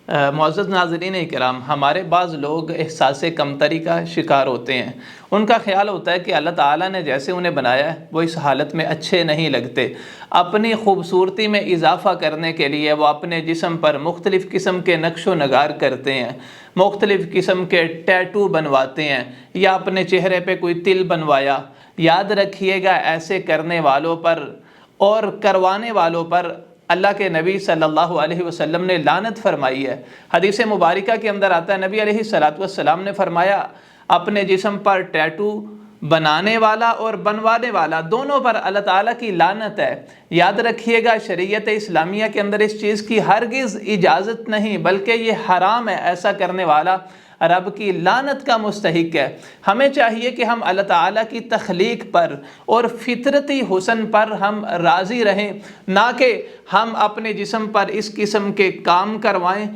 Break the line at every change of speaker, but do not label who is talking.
معزز ناظرین اکرام، ہمارے بعض لوگ احساس کمتری کا شکار ہوتے ہیں۔ ان کا خیال ہوتا ہے کہ اللہ تعالیٰ نے جیسے انہیں بنایا ہے وہ اس حالت میں اچھے نہیں لگتے۔ اپنی خوبصورتی میں اضافہ کرنے کے لیے وہ اپنے جسم پر مختلف قسم کے نقش و نگار کرتے ہیں، مختلف قسم کے ٹیٹو بنواتے ہیں، یا اپنے چہرے پہ کوئی تل بنوایا۔ یاد رکھیے گا، ایسے کرنے والوں پر اور کروانے والوں پر اللہ کے نبی صلی اللہ علیہ وسلم نے لعنت فرمائی ہے۔ حدیث مبارکہ کے اندر آتا ہے، نبی علیہ السلام نے فرمایا اپنے جسم پر ٹیٹو بنانے والا اور بنوانے والا دونوں پر اللہ تعالیٰ کی لعنت ہے۔ یاد رکھیے گا، شریعت اسلامیہ کے اندر اس چیز کی ہرگز اجازت نہیں، بلکہ یہ حرام ہے۔ ایسا کرنے والا رب کی لعنت کا مستحق ہے۔ ہمیں چاہیے کہ ہم اللہ تعالیٰ کی تخلیق پر اور فطرتی حسن پر ہم راضی رہیں، نہ کہ ہم اپنے جسم پر اس قسم کے کام کروائیں